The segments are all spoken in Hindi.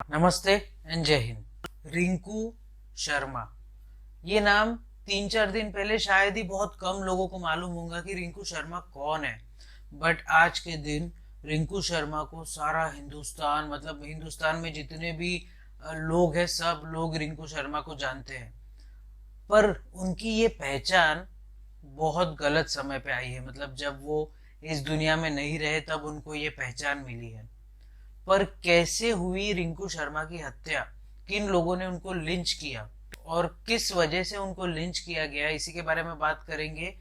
नमस्ते एंड जय हिंद। रिंकू शर्मा, ये नाम 3-4 दिन पहले शायद ही बहुत कम लोगों को मालूम होगा कि रिंकू शर्मा कौन है। बट आज के दिन रिंकू शर्मा को सारा हिंदुस्तान, मतलब हिंदुस्तान में जितने भी लोग हैं, सब लोग रिंकू शर्मा को जानते हैं। पर उनकी ये पहचान बहुत गलत समय पे आई है। मतलब जब वो इस दुनिया में नहीं रहे तब उनको ये पहचान मिली है। पर कैसे हुई रिंकू शर्मा की हत्या, किन लोगों ने उनको लिंच किया और किस वजह से उनको लिंच किया गया, इसी के बारे में बात करेंगे।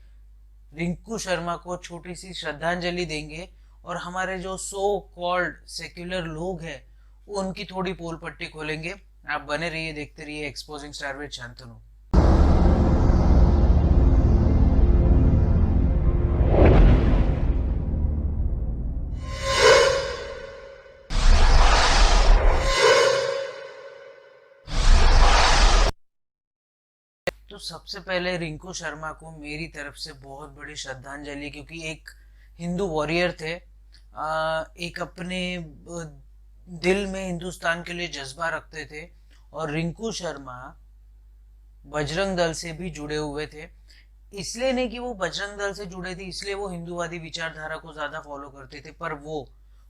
रिंकू शर्मा को छोटी सी श्रद्धांजलि देंगे और हमारे जो सो कॉल्ड सेक्युलर लोग हैं उनकी थोड़ी पोल पट्टी खोलेंगे। आप बने रहिए, देखते रहिए एक्सपोजिंग स्टार विद शांतनु। तो सबसे पहले रिंकू शर्मा को मेरी तरफ से बहुत बड़ी श्रद्धांजलि, क्योंकि एक हिंदू वॉरियर थे। एक अपने दिल में हिंदुस्तान के लिए जज्बा रखते थे। और रिंकू शर्मा बजरंग दल से भी जुड़े हुए थे। इसलिए नहीं कि वो बजरंग दल से जुड़े थे इसलिए वो हिंदूवादी विचारधारा को ज्यादा फॉलो करते थे, पर वो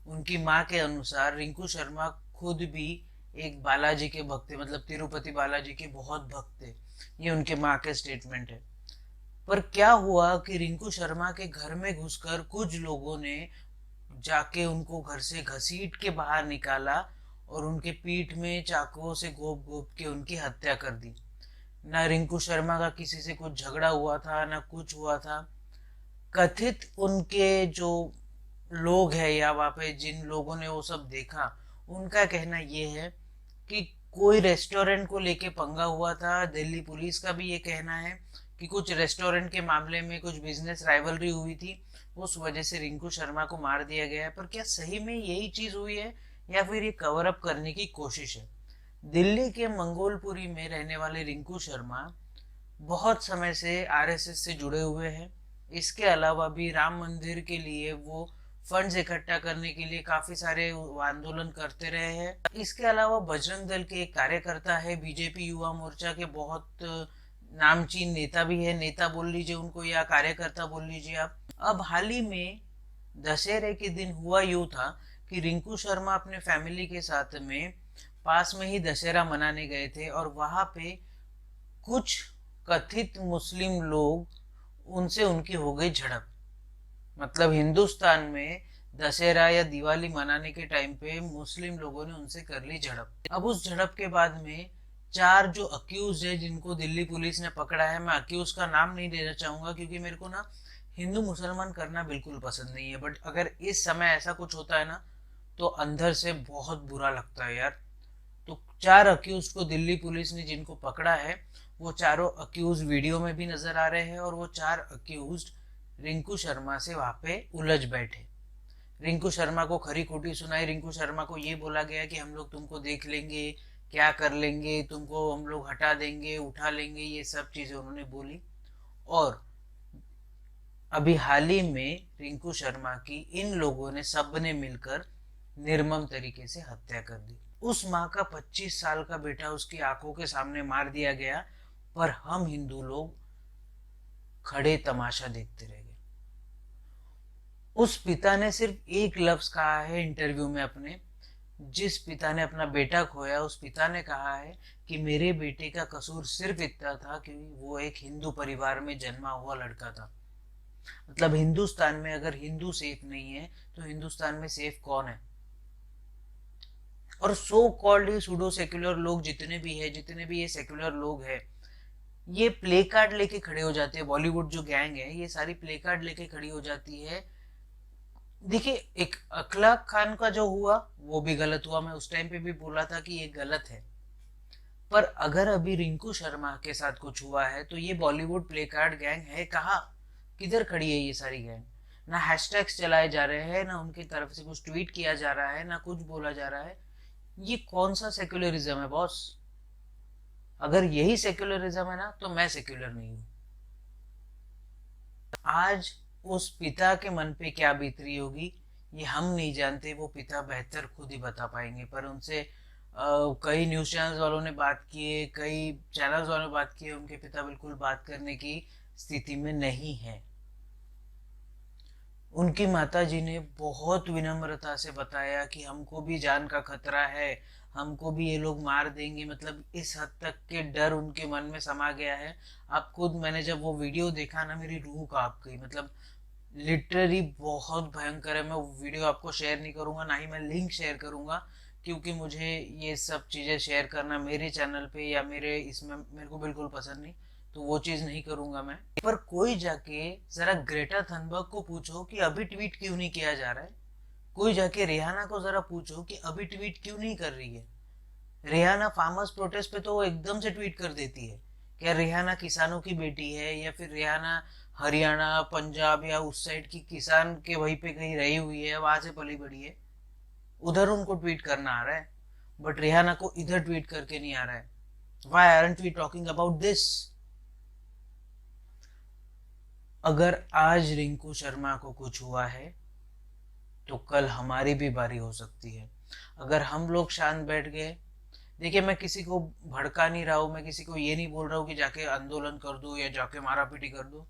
उनकी माँ के अनुसार रिंकू शर्मा खुद भी एक बालाजी के भक्त थे, मतलब तिरुपति बालाजी के बहुत भक्त थे। ये उनके माँ के स्टेटमेंट है। पर क्या हुआ कि रिंकू शर्मा के घर में घुसकर कुछ लोगों ने जाके उनको घर से घसीट के बाहर निकाला और उनके पीठ में चाकुओं से गोप गोप के उनकी हत्या कर दी। ना रिंकू शर्मा का किसी से कुछ झगड़ा हुआ था, ना कुछ हुआ था। कथित उनके जो लोग हैं या वहाँ पे जिन लोगों ने वो सब देखा, उनका कहना ये है कि कोई रेस्टोरेंट को लेके पंगा हुआ था। दिल्ली पुलिस का भी ये कहना है कि कुछ रेस्टोरेंट के मामले में कुछ बिजनेस राइवलरी हुई थी, उस वजह से रिंकू शर्मा को मार दिया गया है। पर क्या सही में यही चीज हुई है या फिर ये कवर अप करने की कोशिश है? दिल्ली के मंगोलपुरी में रहने वाले रिंकू शर्मा बहुत समय से आरएसएस से जुड़े हुए हैं। इसके अलावा भी राम मंदिर के लिए वो फंड्स इकट्ठा करने के लिए काफी सारे आंदोलन करते रहे हैं। इसके अलावा बजरंग दल के एक कार्यकर्ता है, बीजेपी युवा मोर्चा के बहुत नामचीन नेता भी है। नेता बोल लीजिए उनको या कार्यकर्ता बोल लीजिए आप। अब हाल ही में दशहरे के दिन हुआ यूं था कि रिंकू शर्मा अपने फैमिली के साथ में पास में ही दशहरा मनाने गए थे और वहां पे कुछ कथित मुस्लिम लोग उनसे उनकी हो गई झड़प। मतलब हिंदुस्तान में दशहरा या दिवाली मनाने के टाइम पे मुस्लिम लोगों ने उनसे कर ली झड़प। अब उस झड़प के बाद में चार जो अक्यूज है जिनको दिल्ली पुलिस ने पकड़ा है, मैं अक्यूज का नाम नहीं देना चाहूंगा क्योंकि मेरे को ना हिंदू मुसलमान करना बिल्कुल पसंद नहीं है। बट अगर इस समय ऐसा कुछ होता है ना तो अंदर से बहुत बुरा लगता है यार। तो चार अक्यूज को दिल्ली पुलिस ने जिनको पकड़ा है, वो चारों अक्यूज वीडियो में भी नजर आ रहे हैं और वो चार अक्यूज रिंकू शर्मा से वहां पे उलझ बैठे। रिंकू शर्मा को खरी खोटी सुनाई। रिंकू शर्मा को ये बोला गया कि हम लोग तुमको देख लेंगे, क्या कर लेंगे, तुमको हम लोग हटा देंगे, उठा लेंगे, ये सब चीजें उन्होंने बोली। और अभी हाल ही में रिंकू शर्मा की इन लोगों ने, सब ने मिलकर निर्मम तरीके से हत्या कर दी। उस माँ का 25 साल का बेटा उसकी आंखों के सामने मार दिया गया, पर हम हिंदू लोग खड़े तमाशा देखते रह गए। उस पिता ने सिर्फ एक लफ्ज कहा है इंटरव्यू में अपने, जिस पिता ने अपना बेटा खोया, उस पिता ने कहा है कि मेरे बेटे का कसूर सिर्फ इतना था कि वो एक हिंदू परिवार में जन्मा हुआ लड़का था। मतलब हिंदुस्तान में अगर हिंदू सेफ नहीं है तो हिंदुस्तान में सेफ कौन है? और सो कॉल्ड ये सूडो सेक्युलर लोग जितने भी है, जितने भी ये सेक्युलर लोग हैं, ये प्ले कार्ड लेके खड़े हो जाते हैं। बॉलीवुड जो गैंग है ये सारी प्ले कार्ड लेके खड़ी हो जाती है। देखिए, एक अखलाक खान का जो हुआ वो भी गलत हुआ, मैं उस टाइम पे भी बोला था कि ये गलत है। पर अगर अभी रिंकू शर्मा के साथ कुछ हुआ है तो ये बॉलीवुड प्ले कार्ड गैंग है कहाँ? किधर खड़ी है ये सारी गैंग? ना हैशटैग्स चलाए जा रहे हैं, ना उनकी तरफ से कुछ ट्वीट किया जा रहा है, ना कुछ बोला जा रहा है। ये कौन सा सेक्युलरिज्म है बॉस? अगर यही सेक्युलरिज्म है ना तो मैं सेक्युलर नहीं हूं। आज उस पिता के मन पे क्या बीत रही होगी ये हम नहीं जानते, वो पिता बेहतर खुद ही बता पाएंगे। पर उनसे कई न्यूज़ चैनल्स वालों ने बात किए, कई चैनल्स वालों ने बात किए, उनके पिता बिल्कुल बात करने की स्थिति में नहीं है। उनकी माताजी ने बहुत विनम्रता से बताया कि हमको भी जान का खतरा है, हमको भी ये लोग मार देंगे, मतलब इस हद तक के डर उनके मन में समा गया है। आप खुद, मैंने जब वो वीडियो देखा ना, मेरी रूह कांप गई। मतलब लिटरली बहुत भयंकर है। मैं वो वीडियो आपको शेयर नहीं करूंगा, ना ही मैं लिंक शेयर करूंगा, क्योंकि मुझे ये सब चीज़ें शेयर करना मेरे चैनल पे या मेरे इसमें मेरे को बिल्कुल पसंद नहीं, तो वो चीज़ नहीं करूंगा मैं। पर कोई जाके जरा ग्रेटा थनबर्ग को पूछो कि अभी ट्वीट क्यों नहीं किया जा रहा है। कोई जाके रिहाना को जरा पूछो कि अभी ट्वीट क्यों नहीं कर रही है। रिहाना फार्मर्स प्रोटेस्ट पे तो वो एकदम से ट्वीट कर देती है। क्या रिहाना किसानों की बेटी है, या फिर रिहाना हरियाणा पंजाब या उस साइड की किसान के वहीं पे कहीं रही हुई है, वहां से पली बड़ी है, उधर उनको ट्वीट करना आ रहा है, बट रिहाना को इधर ट्वीट करके नहीं आ रहा है। Why aren't we talking about this? अगर आज रिंकू शर्मा को कुछ हुआ है तो कल हमारी भी बारी हो सकती है। अगर हम लोग शांत बैठ गए, देखिए मैं किसी को भड़का नहीं रहा हूँ, मैं किसी को ये नहीं बोल रहा हूँ कि जाके आंदोलन कर दो या जाके मारा पीटी कर दो,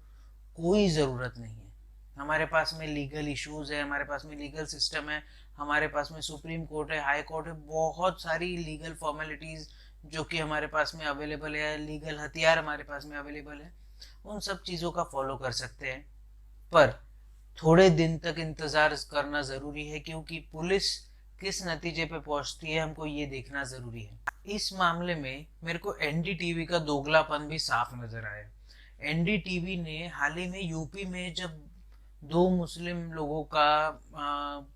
कोई ज़रूरत नहीं है। हमारे पास में लीगल इश्यूज है, हमारे पास में लीगल सिस्टम है, हमारे पास में सुप्रीम कोर्ट है, हाई कोर्ट है, बहुत सारी लीगल फॉर्मेलिटीज जो कि हमारे पास में अवेलेबल है, लीगल हथियार हमारे पास में अवेलेबल है, उन सब चीज़ों का फॉलो कर सकते हैं। पर थोड़े दिन तक इंतजार करना जरूरी है, क्योंकि पुलिस किस नतीजे पे पहुंचती है हमको ये देखना जरूरी है। इस मामले में मेरे को एनडीटीवी का दोगलापन भी साफ नजर आया। एनडीटीवी ने हाल ही में यूपी में जब दो मुस्लिम लोगों का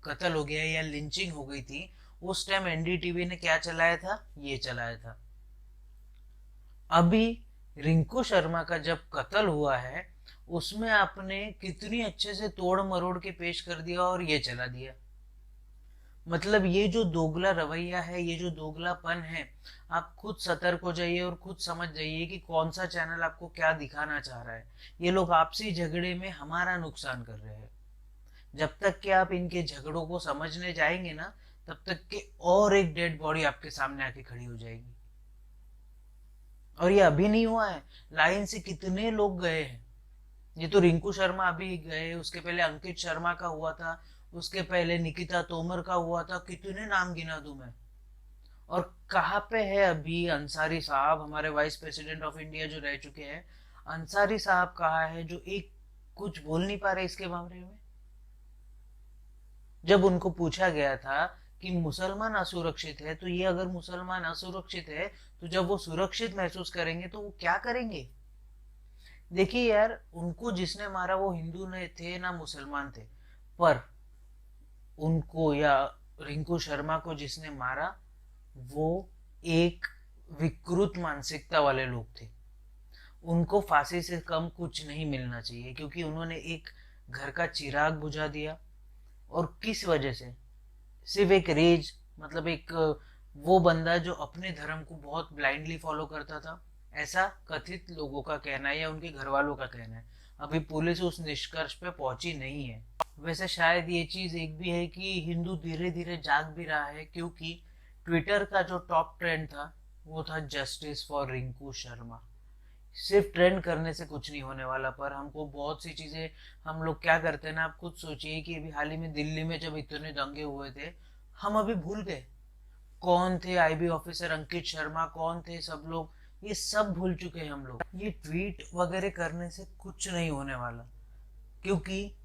कत्ल हो गया या लिंचिंग हो गई थी, उस टाइम एनडीटीवी ने क्या चलाया था, ये चलाया था। अभी रिंकू शर्मा का जब कत्ल हुआ है, उसमें आपने कितनी अच्छे से तोड़ मरोड़ के पेश कर दिया और ये चला दिया। मतलब ये जो दोगला रवैया है, ये जो दोगलापन है, आप खुद सतर्क हो जाइए और खुद समझ जाइए कि कौन सा चैनल आपको क्या दिखाना चाह रहा है। ये लोग आपसी झगड़े में हमारा नुकसान कर रहे हैं। जब तक कि आप इनके झगड़ों को समझने जाएंगे ना, तब तक कि और एक डेड बॉडी आपके सामने आके खड़ी हो जाएगी। और ये अभी नहीं हुआ है, लाइन से कितने लोग गए हैं। ये तो रिंकू शर्मा अभी गए, उसके पहले अंकित शर्मा का हुआ था, उसके पहले निकिता तोमर का हुआ था, कितने नाम गिना दूं मैं। और कहाँ पे है अभी अंसारी साहब, हमारे वाइस प्रेसिडेंट ऑफ इंडिया जो रह चुके हैं, अंसारी साहब कहाँ है जो एक कुछ बोल नहीं पा रहे इसके बारे में। जब उनको पूछा गया था कि मुसलमान असुरक्षित है, तो ये अगर मुसलमान असुरक्षित है, तो जब वो सुरक्षित महसूस करेंगे तो वो क्या करेंगे। देखिए यार, उनको जिसने मारा वो हिंदू नहीं थे ना मुसलमान थे, पर उनको या रिंकू शर्मा को जिसने मारा, वो एक विकृत मानसिकता वाले लोग थे। उनको फांसी से कम कुछ नहीं मिलना चाहिए, क्योंकि उन्होंने एक घर का चिराग बुझा दिया। और किस वजह से? सिर्फ एक रेज, मतलब एक वो बंदा जो अपने धर्म को बहुत ब्लाइंडली फॉलो करता था, ऐसा कथित लोगों का कहना है या उनके घर वालों का कहना है। अभी पुलिस उस निष्कर्ष पे पहुंची नहीं है। वैसे शायद ये चीज एक भी है कि हिंदू धीरे धीरे जाग भी रहा है, क्योंकि ट्विटर का जो टॉप ट्रेंड था वो था जस्टिस फॉर रिंकू शर्मा। सिर्फ ट्रेंड करने से कुछ नहीं होने वाला, पर हमको बहुत सी चीजें, हम लोग क्या करते हैं ना, आप खुद सोचिए कि अभी हाल ही में दिल्ली में जब इतने दंगे हुए थे, हम अभी भूल गए कौन थे आईबी ऑफिसर अंकित शर्मा, कौन थे सब लोग, ये सब भूल चुके हैं हम लोग। ये ट्वीट वगैरह करने से कुछ नहीं होने वाला, क्योंकि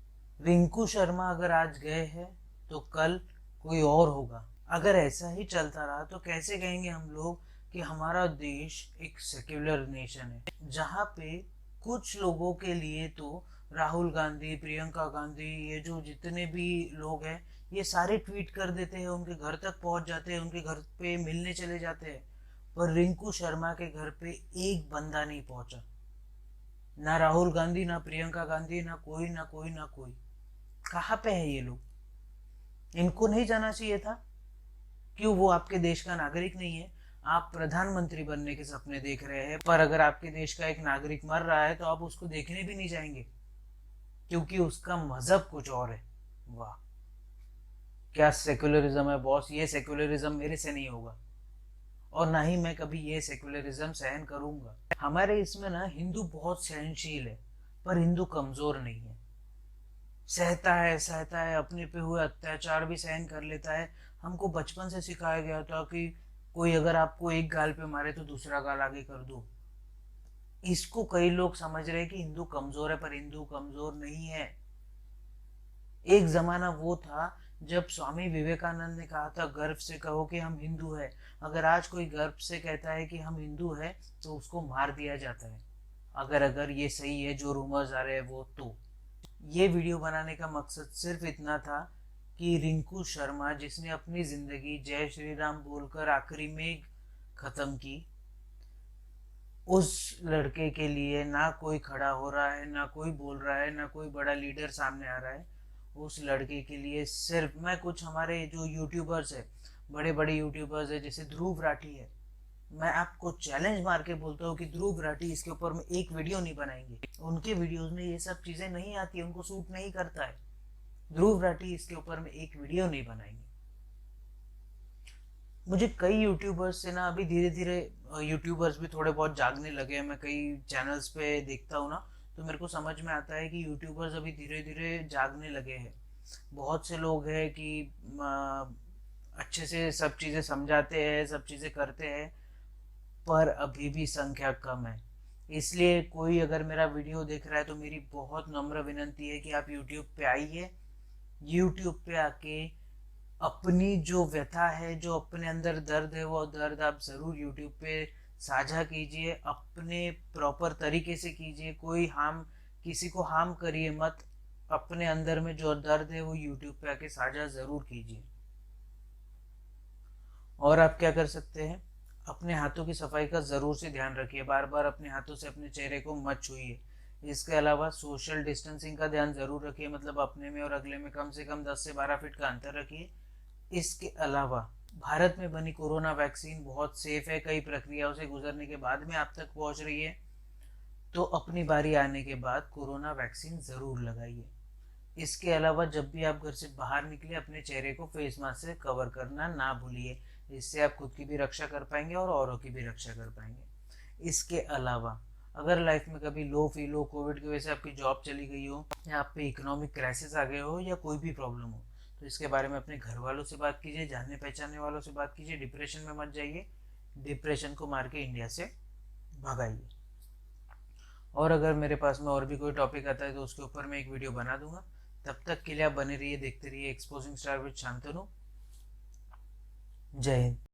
रिंकू शर्मा अगर आज गए हैं तो कल कोई और होगा। अगर ऐसा ही चलता रहा तो कैसे कहेंगे हम लोग कि हमारा देश एक सेक्युलर नेशन है, जहाँ पे कुछ लोगों के लिए तो राहुल गांधी, प्रियंका गांधी, ये जो जितने भी लोग हैं, ये सारे ट्वीट कर देते हैं, उनके घर तक पहुंच जाते हैं, उनके घर पे मिलने चले जाते हैं। पर रिंकू शर्मा के घर पे एक बंदा नहीं पहुंचा, ना राहुल गांधी, ना प्रियंका गांधी, ना कोई, ना कोई, ना कोई। कहाँ पे है ये लोग? इनको नहीं जाना चाहिए था? क्यों, वो आपके देश का नागरिक नहीं है? आप प्रधानमंत्री बनने के सपने देख रहे हैं, पर अगर आपके देश का एक नागरिक मर रहा है तो आप उसको देखने भी नहीं जाएंगे, क्योंकि उसका मजहब कुछ और है। वाह, क्या सेक्युलरिज्म है बॉस, ये सेक्युलरिज्म मेरे से नहीं होगा। और ना ही मैं कभी ये सेकुलरिज्म सहन करूंगा। हमारे इसमें ना हिंदू बहुत सहनशील है, पर हिंदू कमजोर नहीं है। सहता है, अपने पे हुए अत्याचार भी सहन कर लेता है। हमको बचपन से सिखाया गया था कि कोई अगर आपको एक गाल पे मारे तो दूसरा गाल आगे कर दो। इसको कई लोग समझ रहे हैं कि हिंदू कमजोर है, पर हिंदू कमजोर नहीं है। एक जमाना वो था जब स्वामी विवेकानंद ने कहा था गर्व से कहो कि हम हिंदू है। अगर आज कोई गर्व से कहता है कि हम हिंदू है तो उसको मार दिया जाता है। अगर अगर ये सही है जो रूमर्स आ रहे हैं वो तो। ये वीडियो बनाने का मकसद सिर्फ इतना था कि रिंकू शर्मा, जिसने अपनी जिंदगी जय श्री राम बोलकर आखिरी में खत्म की, उस लड़के के लिए ना कोई खड़ा हो रहा है, ना कोई बोल रहा है, ना कोई बड़ा लीडर सामने आ रहा है। उस लड़के के लिए सिर्फ मैं कुछ हमारे जो यूट्यूबर्स है, बड़े बड़े यूट्यूबर्स है, जैसे ध्रुव राठी है, मैं आपको चैलेंज मार के बोलता हूँ कि ध्रुव राठी इसके ऊपर में एक वीडियो नहीं बनाएंगे। उनके वीडियोस में ये सब चीजें नहीं आती, उनको सूट नहीं करता है। ध्रुव राठी इसके ऊपर में एक वीडियो नहीं बनाएंगे। मुझे कई यूट्यूबर्स से ना अभी धीरे धीरे, यूट्यूबर्स भी थोड़े बहुत जागने लगे हैं। मैं कई चैनल्स पे देखता हूँ ना, तो मेरे को समझ में आता है कि यूट्यूबर्स अभी धीरे धीरे जागने लगे हैं। बहुत से लोग हैं कि अच्छे से सब चीज़ें समझाते हैं, सब चीज़ें करते हैं, पर अभी भी संख्या कम है। इसलिए कोई अगर मेरा वीडियो देख रहा है तो मेरी बहुत नम्र विनंती है कि आप यूट्यूब पे आइए। यूट्यूब पे आके अपनी जो व्यथा है, जो अपने अंदर दर्द है, वो दर्द आप ज़रूर यूट्यूब पे साझा कीजिए। अपने प्रॉपर तरीके से कीजिए, कोई हार्म, किसी को हार्म करिए मत। अपने अंदर में जो दर्द है वो यूट्यूब पे आके साझा ज़रूर कीजिए। और आप क्या कर सकते हैं, अपने हाथों की सफाई का ज़रूर से ध्यान रखिए। बार बार अपने हाथों से अपने चेहरे को मत छूइए। इसके अलावा सोशल डिस्टेंसिंग का ध्यान ज़रूर रखिए, मतलब अपने में और अगले में कम से कम 10 से 12 फीट का अंतर रखिए। इसके अलावा भारत में बनी कोरोना वैक्सीन बहुत सेफ है, कई प्रक्रियाओं से गुजरने के बाद में आप तक पहुंच रही है। तो अपनी बारी आने के बाद कोरोना वैक्सीन ज़रूर लगाइए। इसके अलावा जब भी आप घर से बाहर निकले, अपने चेहरे को फेस मास्क से कवर करना ना भूलिए। इससे आप खुद की भी रक्षा कर पाएंगे और औरों की भी रक्षा कर पाएंगे। इसके अलावा अगर लाइफ में कभी लो फील हो, कोविड की वजह से आपकी जॉब चली गई हो, या आप पे इकोनॉमिक क्राइसिस आ गए हो, या कोई भी प्रॉब्लम हो, तो इसके बारे में अपने घर वालों से बात कीजिए, जानने पहचानने वालों से बात कीजिए। डिप्रेशन में मत जाइए, डिप्रेशन को मार के इंडिया से भगाइए। और अगर मेरे पास में और भी कोई टॉपिक आता है तो उसके ऊपर मैं एक वीडियो बना दूंगा। तब तक के लिए आप बने रहिए, देखते रहिए एक्सपोजिंग स्टार विद शांतनु। जय हिंद।